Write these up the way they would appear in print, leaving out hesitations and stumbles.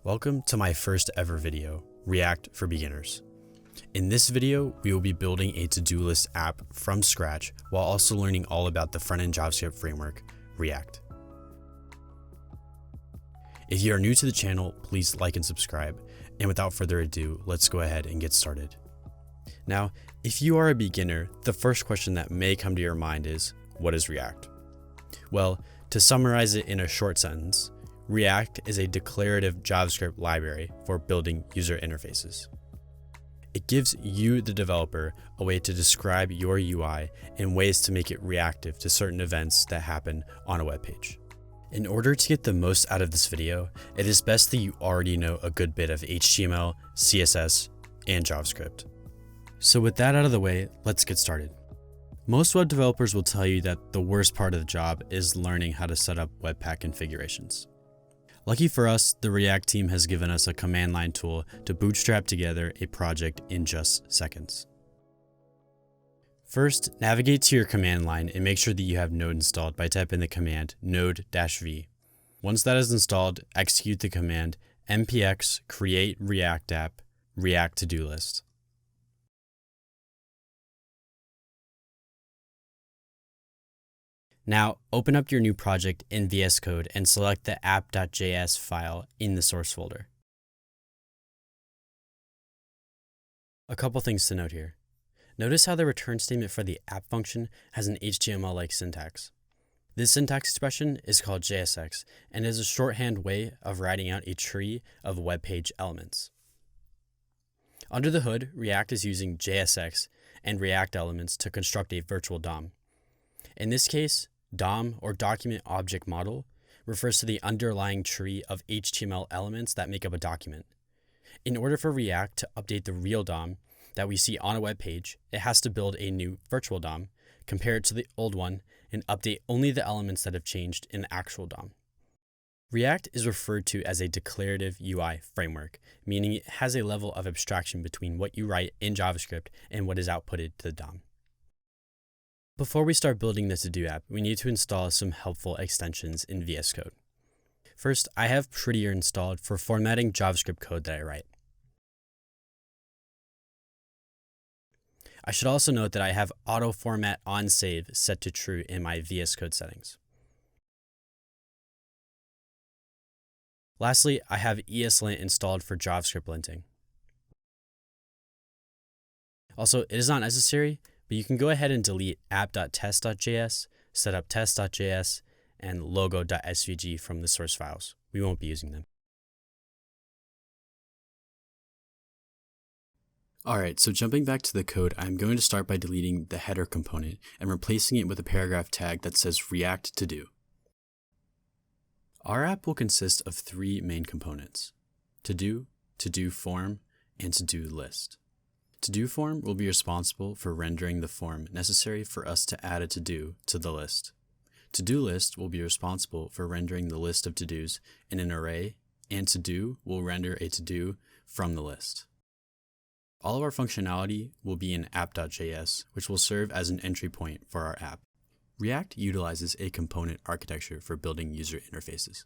Welcome to my first ever video, React for Beginners. In this video, we will be building a to-do list app from scratch while also learning all about the front-end JavaScript framework, React. If you are new to the channel, please like and subscribe. And without further ado, let's go ahead and get started. Now, if you are a beginner, the first question that may come to your mind is, what is React? Well, to summarize it in a short sentence, React is a declarative JavaScript library for building user interfaces. It gives you, the developer, a way to describe your UI and ways to make it reactive to certain events that happen on a web page. In order to get the most out of this video, it is best that you already know a good bit of HTML, CSS, and JavaScript. So with that out of the way, let's get started. Most web developers will tell you that the worst part of the job is learning how to set up Webpack configurations. Lucky for us, the React team has given us a command line tool to bootstrap together a project in just seconds. First, navigate to your command line and make sure that you have Node installed by typing the command node-v. Once that is installed, execute the command npx create react app react to-do list. Now, open up your new project in VS Code and select the app.js file in the source folder. A couple things to note here. Notice how the return statement for the app function has an HTML-like syntax. This syntax expression is called JSX and is a shorthand way of writing out a tree of web page elements. Under the hood, React is using JSX and React elements to construct a virtual DOM. In this case, DOM, or Document Object Model, refers to the underlying tree of HTML elements that make up a document. In order for React to update the real DOM that we see on a web page, it has to build a new virtual DOM, compare it to the old one, and update only the elements that have changed in the actual DOM. React is referred to as a declarative UI framework, meaning it has a level of abstraction between what you write in JavaScript and what is outputted to the DOM. Before we start building the to-do app, we need to install some helpful extensions in VS Code. First, I have Prettier installed for formatting JavaScript code that I write. I should also note that I have auto format on save set to true in my VS Code settings. Lastly, I have ESLint installed for JavaScript linting. Also, it is not necessary, but you can go ahead and delete app.test.js, setup.test.js, and logo.svg from the source files. We won't be using them. Alright, so jumping back to the code, I'm going to start by deleting the header component and replacing it with a paragraph tag that says React to do. Our app will consist of three main components: to-do form, and to-do list. To-do form will be responsible for rendering the form necessary for us to add a to-do to the list. To-do list will be responsible for rendering the list of to-dos in an array, and to-do will render a to-do from the list. All of our functionality will be in app.js, which will serve as an entry point for our app. React utilizes a component architecture for building user interfaces.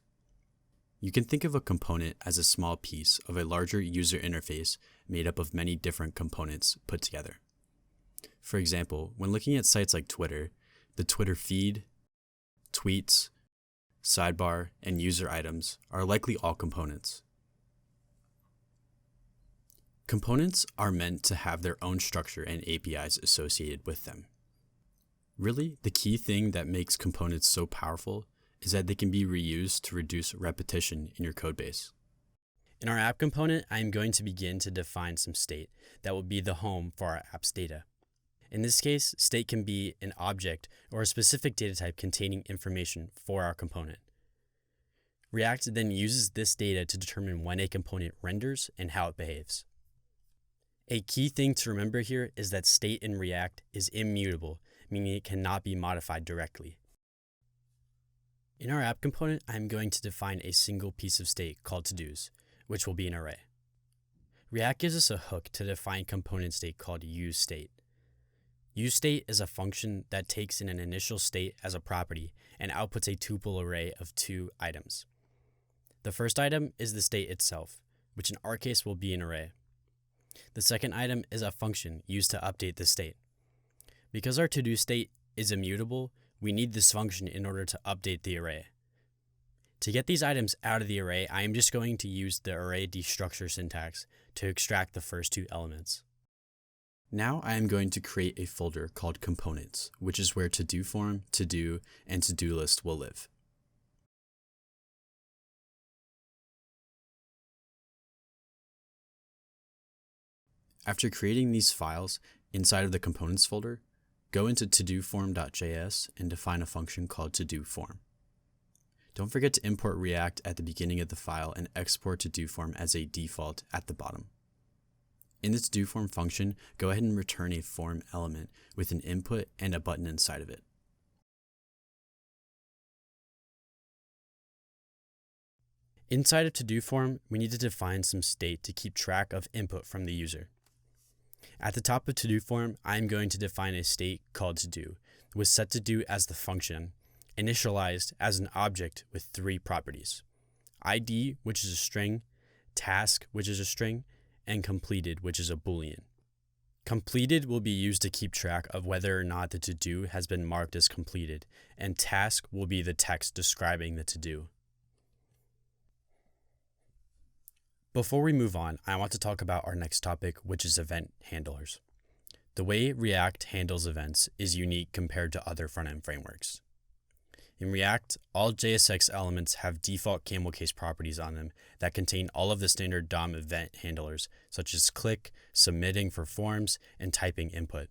You can think of a component as a small piece of a larger user interface made up of many different components put together. For example, when looking at sites like Twitter, the Twitter feed, tweets, sidebar, and user items are likely all components. Components are meant to have their own structure and APIs associated with them. Really, the key thing that makes components so powerful is that they can be reused to reduce repetition in your codebase. In our app component, I am going to begin to define some state that will be the home for our app's data. In this case, state can be an object or a specific data type containing information for our component. React then uses this data to determine when a component renders and how it behaves. A key thing to remember here is that state in React is immutable, meaning it cannot be modified directly. In our app component, I'm going to define a single piece of state called to-dos, which will be an array. React gives us a hook to define component state called useState. useState is a function that takes in an initial state as a property and outputs a tuple array of two items. The first item is the state itself, which in our case will be an array. The second item is a function used to update the state. Because our to-do state is immutable, we need this function in order to update the array. To get these items out of the array, I am just going to use the array destructure syntax to extract the first two elements. Now I am going to create a folder called components, which is where to-do form, to-do, and to-do list will live. After creating these files inside of the components folder, go into todoform.js and define a function called todoform. Don't forget to import React at the beginning of the file and export todoform as a default at the bottom. In the todoform function, go ahead and return a form element with an input and a button inside of it. Inside of todoform, we need to define some state to keep track of input from the user. At the top of todoform, I am going to define a state called todo, with setToDo as the function, initialized as an object with three properties: ID, which is a string, task, which is a string, and completed, which is a boolean. Completed will be used to keep track of whether or not the to-do has been marked as completed, and task will be the text describing the to-do. Before we move on, I want to talk about our next topic, which is event handlers. The way React handles events is unique compared to other front-end frameworks. In React, all JSX elements have default camel case properties on them that contain all of the standard DOM event handlers, such as click, submitting for forms, and typing input.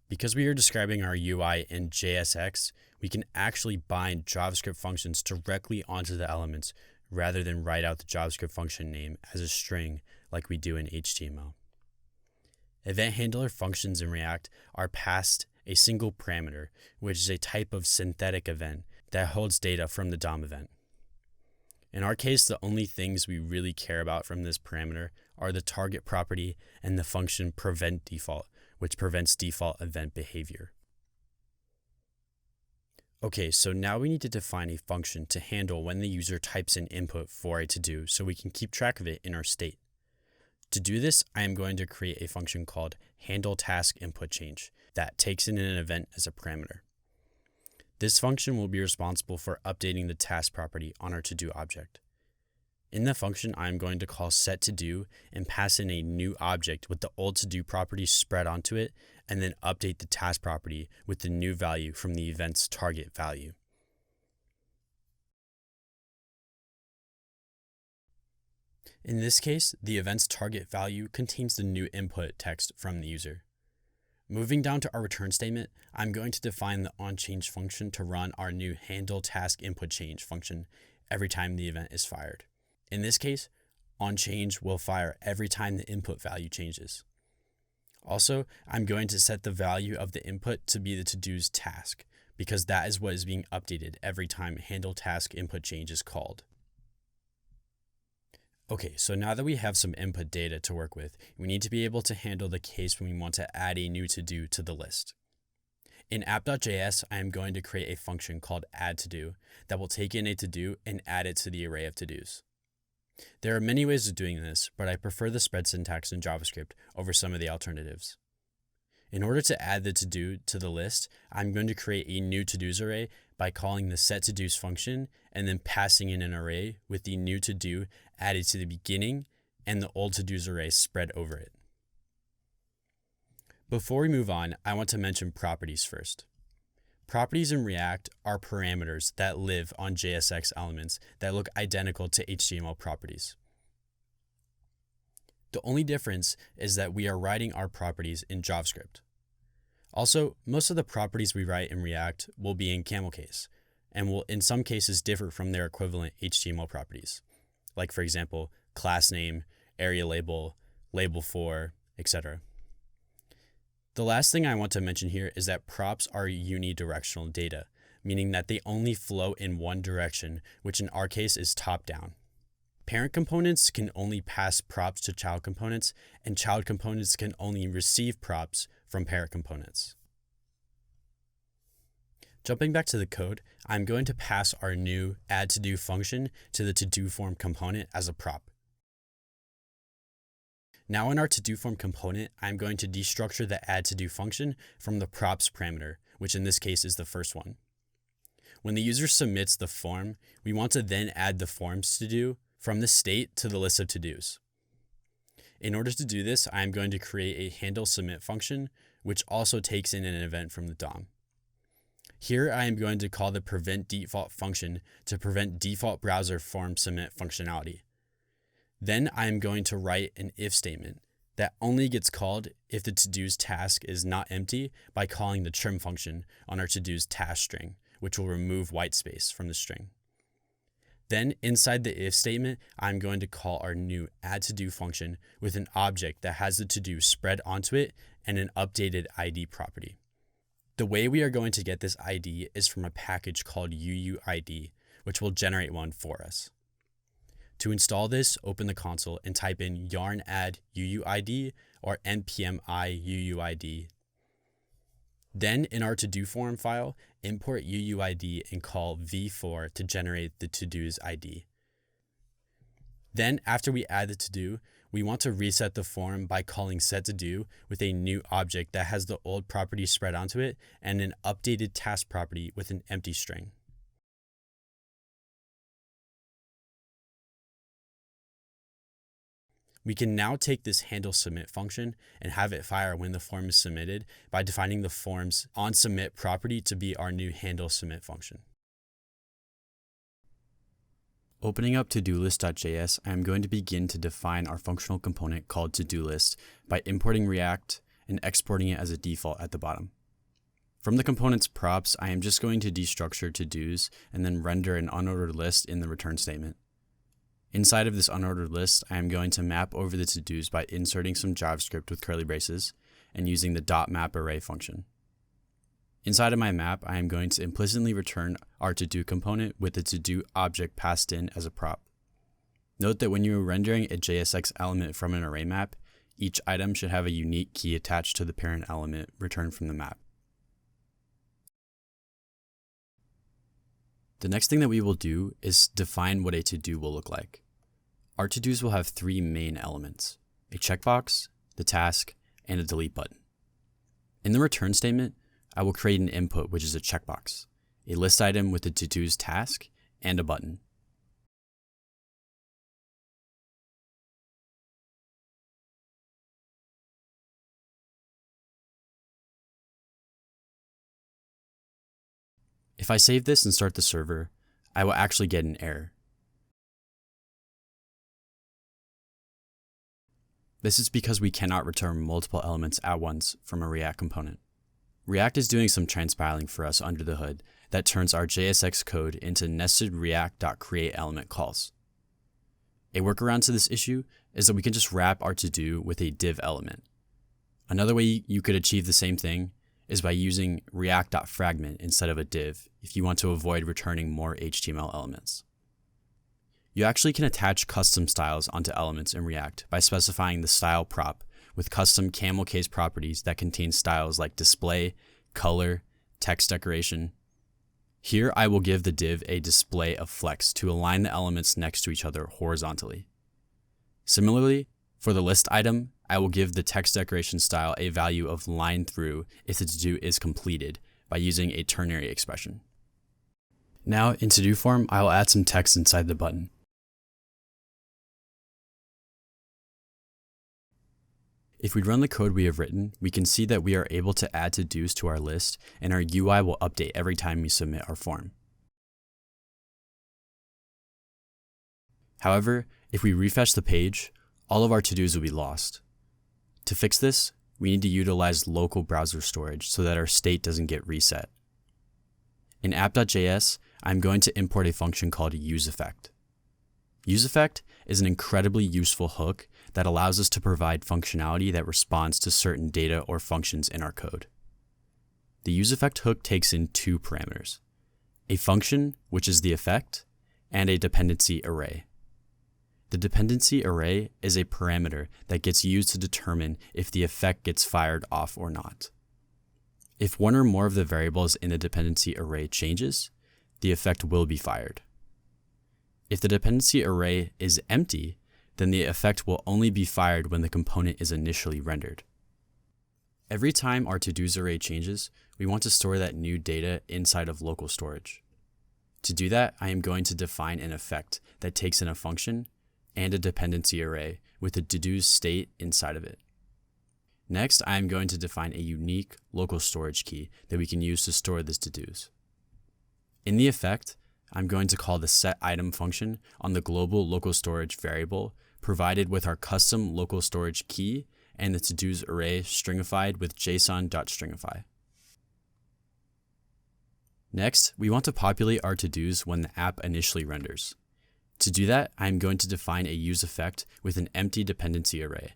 Because we are describing our UI in JSX, we can actually bind JavaScript functions directly onto the elements rather than write out the JavaScript function name as a string like we do in HTML. Event handler functions in React are passed a single parameter, which is a type of synthetic event that holds data from the DOM event. In our case, the only things we really care about from this parameter are the target property and the function preventDefault, which prevents default event behavior. Okay, so now we need to define a function to handle when the user types in input for a to-do so we can keep track of it in our state. To do this, I am going to create a function called handleTaskInputChange that takes in an event as a parameter. This function will be responsible for updating the task property on our to-do object. In the function, I am going to call setToDo and pass in a new object with the old to-do property spread onto it, and then update the task property with the new value from the event's target value. In this case, the event's target value contains the new input text from the user. Moving down to our return statement, I'm going to define the onChange function to run our new handleTaskInputChange function every time the event is fired. In this case, onChange will fire every time the input value changes. Also, I'm going to set the value of the input to be the to-do's task, because that is what is being updated every time handleTaskInputChange is called. Okay, so now that we have some input data to work with, we need to be able to handle the case when we want to add a new to-do to the list. In app.js, I am going to create a function called addToDo that will take in a to-do and add it to the array of to-dos. There are many ways of doing this, but I prefer the spread syntax in JavaScript over some of the alternatives. In order to add the to-do to the list, I'm going to create a new to-dos array by calling the setToDos function and then passing in an array with the new to-do added to the beginning and the old to-dos array spread over it. Before we move on, I want to mention properties first. Properties in React are parameters that live on JSX elements that look identical to HTML properties. The only difference is that we are writing our properties in JavaScript. Also, most of the properties we write in React will be in camel case, and will in some cases differ from their equivalent HTML properties, like for example, class name, area label, label for, etc. The last thing I want to mention here is that props are unidirectional data, meaning that they only flow in one direction, which in our case is top-down. Parent components can only pass props to child components, and child components can only receive props from parent components. Jumping back to the code, I'm going to pass our new add-to-do function to the to-do form component as a prop. Now in our to-do form component, I'm going to destructure the add-to-do function from the props parameter, which in this case is the first one. When the user submits the form, we want to then add the form's to-do from the state to the list of to-dos. In order to do this, I'm going to create a handle submit function, which also takes in an event from the DOM. Here I am going to call the prevent default function to prevent default browser form submit functionality. Then I am going to write an if statement that only gets called if the to-dos task is not empty by calling the trim function on our to-dos task string, which will remove white space from the string. Then inside the if statement, I'm going to call our new add-to-do function with an object that has the to-do spread onto it and an updated ID property. The way we are going to get this ID is from a package called uuid, which will generate one for us. To install this, open the console and type in yarn add uuid or npm i uuid. Then in our to-do form file, import uuid and call v4 to generate the to-do's ID. Then after we add the to-do, we want to reset the form by calling setToDo with a new object that has the old property spread onto it and an updated task property with an empty string. We can now take this handle submit function and have it fire when the form is submitted by defining the form's onSubmit property to be our new handle submit function. Opening up Todo-List.js, I am going to begin to define our functional component called Todo-List by importing React and exporting it as a default at the bottom. From the component's props, I am just going to destructure to-dos and then render an unordered list in the return statement. Inside of this unordered list, I am going to map over the to-dos by inserting some JavaScript with curly braces and using the .map array function. Inside of my map, I am going to implicitly return our to-do component with the to-do object passed in as a prop. Note that when you are rendering a JSX element from an array map, each item should have a unique key attached to the parent element returned from the map. The next thing that we will do is define what a to-do will look like. Our to-dos will have three main elements: a checkbox, the task, and a delete button. In the return statement, I will create an input, which is a checkbox, a list item with the to-dos task, and a button. If I save this and start the server, I will actually get an error. This is because we cannot return multiple elements at once from a React component. React is doing some transpiling for us under the hood that turns our JSX code into nested react.createElement calls. A workaround to this issue is that we can just wrap our to-do with a div element. Another way you could achieve the same thing is by using react.fragment instead of a div if you want to avoid returning more HTML elements. You actually can attach custom styles onto elements in React by specifying the style prop with custom camel case properties that contain styles like display, color, text decoration. Here I will give the div a display of flex to align the elements next to each other horizontally. Similarly, for the list item, I will give the text decoration style a value of line through if the to-do is completed by using a ternary expression. Now in to-do form, I will add some text inside the button. If we run the code we have written, we can see that we are able to add to-dos to our list, and our UI will update every time we submit our form. However, if we refresh the page, all of our to-dos will be lost. To fix this, we need to utilize local browser storage so that our state doesn't get reset. In app.js, I'm going to import a function called useEffect. UseEffect is an incredibly useful hook that allows us to provide functionality that responds to certain data or functions in our code. The useEffect hook takes in two parameters: a function, which is the effect, and a dependency array. The dependency array is a parameter that gets used to determine if the effect gets fired off or not. If one or more of the variables in the dependency array changes, the effect will be fired. If the dependency array is empty, then the effect will only be fired when the component is initially rendered. Every time our to-dos array changes, we want to store that new data inside of local storage. To do that, I am going to define an effect that takes in a function and a dependency array with a to-dos state inside of it. Next, I am going to define a unique local storage key that we can use to store this to-dos. In the effect, I'm going to call the setItem function on the global local storage variable provided with our custom local storage key and the to-dos array stringified with json.stringify. Next, we want to populate our to-dos when the app initially renders. To do that, I'm going to define a useEffect with an empty dependency array.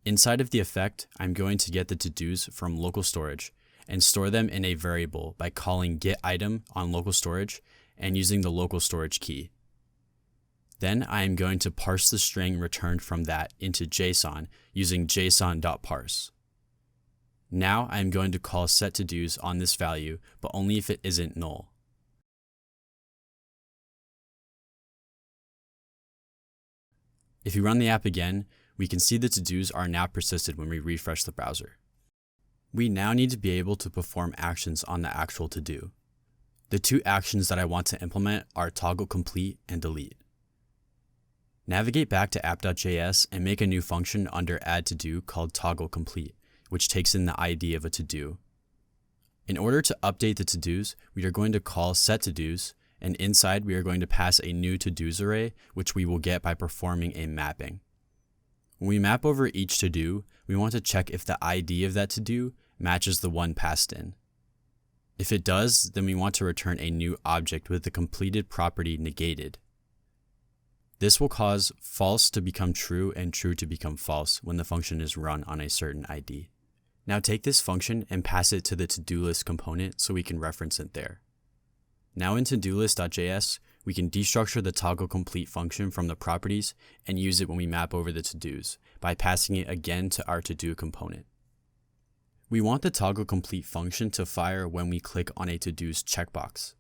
Inside of the effect, I'm going to get the to-dos from local storage and store them in a variable by calling getItem on local storage and using the local storage key. Then I am going to parse the string returned from that into JSON using json.parse. Now I am going to call setToDos on this value, but only if it isn't null. If we run the app again, we can see the to-dos are now persisted when we refresh the browser. We now need to be able to perform actions on the actual to-do. The two actions that I want to implement are toggle complete and delete. Navigate back to app.js and make a new function under add to-do called toggle complete, which takes in the ID of a to-do. In order to update the to-dos, we are going to call setToDos, and inside we are going to pass a new to-dos array, which we will get by performing a mapping. When we map over each to-do, we want to check if the ID of that to-do matches the one passed in. If it does, then we want to return a new object with the completed property negated. This will cause false to become true and true to become false when the function is run on a certain ID. Now take this function and pass it to the to-do-list component so we can reference it there. Now in Todo-List.js, we can destructure the toggle complete function from the properties and use it when we map over the to-dos by passing it again to our to-do component. We want the toggle complete function to fire when we click on a to-dos checkbox.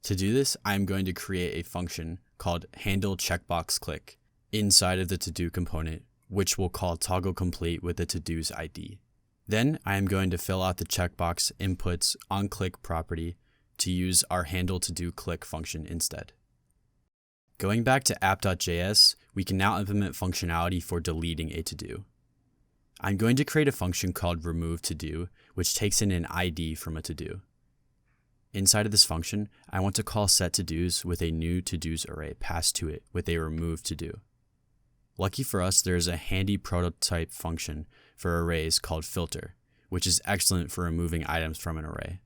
To do this, I am going to create a function called handleCheckboxClick inside of the to-do component, which will call toggle complete with the to-dos ID. Then I am going to fill out the checkbox inputs onClick property to use our handleToDoClick function instead. Going back to app.js, we can now implement functionality for deleting a to-do. I'm going to create a function called removeToDo, which takes in an ID from a to-do. Inside of this function, I want to call setToDos with a new to-dos array passed to it with a removeToDo. Lucky for us, there is a handy prototype function for arrays called filter, which is excellent for removing items from an array.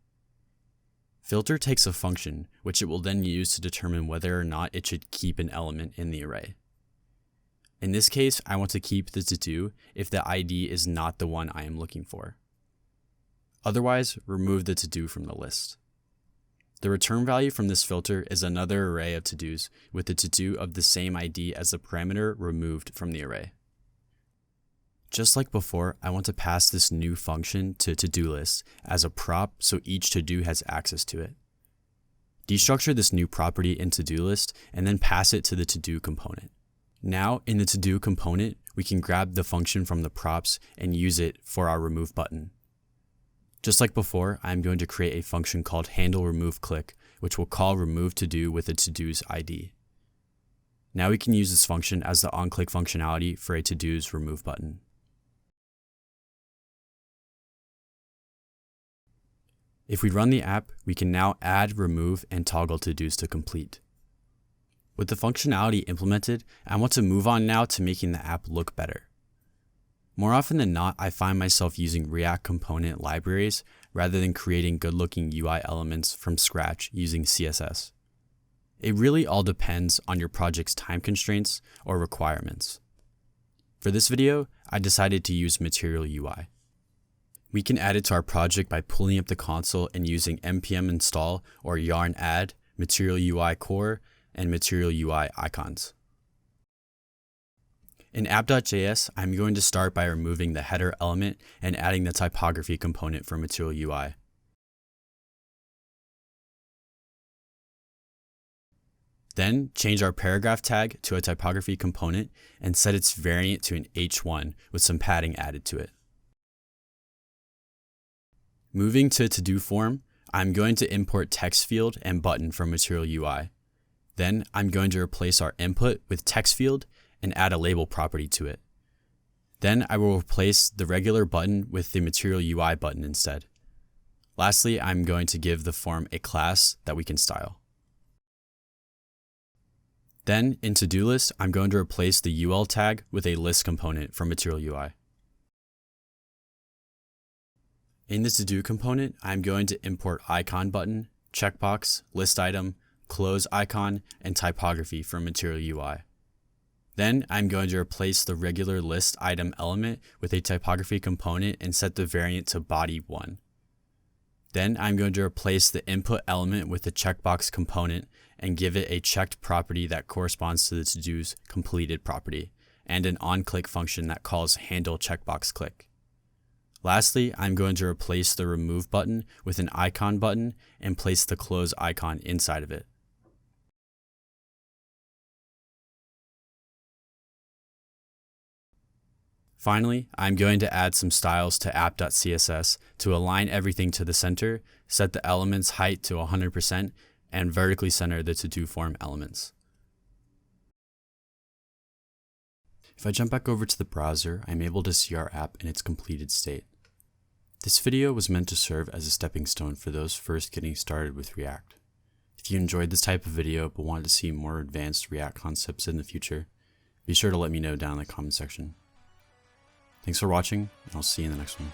Filter takes a function, which it will then use to determine whether or not it should keep an element in the array. In this case, I want to keep the to-do if the ID is not the one I am looking for. Otherwise, remove the to-do from the list. The return value from this filter is another array of to-dos with the to-do of the same ID as the parameter removed from the array. Just like before, I want to pass this new function to To-Do-List as a prop so each to-do has access to it. Destructure this new property in To-Do-List and then pass it to the to-do component. Now in the to-do component, we can grab the function from the props and use it for our remove button. Just like before, I'm going to create a function called handleRemoveClick, which will call removeToDo with the to-dos ID. Now we can use this function as the onClick functionality for a to-dos remove button. If we run the app, we can now add, remove, and toggle to-dos to complete. With the functionality implemented, I want to move on now to making the app look better. More often than not, I find myself using React component libraries rather than creating good-looking UI elements from scratch using CSS. It really all depends on your project's time constraints or requirements. For this video, I decided to use Material UI. We can add it to our project by pulling up the console and using npm install or yarn add Material UI core and Material UI icons. In app.js, I'm going to start by removing the header element and adding the typography component for Material UI. Then change our paragraph tag to a typography component and set its variant to an H1 with some padding added to it. Moving to to-do form, I'm going to import text field and button from Material UI. Then I'm going to replace our input with text field and add a label property to it. Then I will replace the regular button with the Material UI button instead. Lastly, I'm going to give the form a class that we can style. Then in To-Do-List, I'm going to replace the UL tag with a list component from Material UI. In the To-Do component, I'm going to import icon button, checkbox, list item, close icon, and typography from Material UI. Then I'm going to replace the regular list item element with a typography component and set the variant to body1. Then I'm going to replace the input element with the checkbox component and give it a checked property that corresponds to the to-do's completed property, and an onClick function that calls handle checkbox click. Lastly, I'm going to replace the remove button with an icon button and place the close icon inside of it. Finally, I'm going to add some styles to app.css to align everything to the center, set the element's height to 100%, and vertically center the to-do form elements. If I jump back over to the browser, I'm able to see our app in its completed state. This video was meant to serve as a stepping stone for those first getting started with React. If you enjoyed this type of video but wanted to see more advanced React concepts in the future, be sure to let me know down in the comment section. Thanks for watching, and I'll see you in the next one.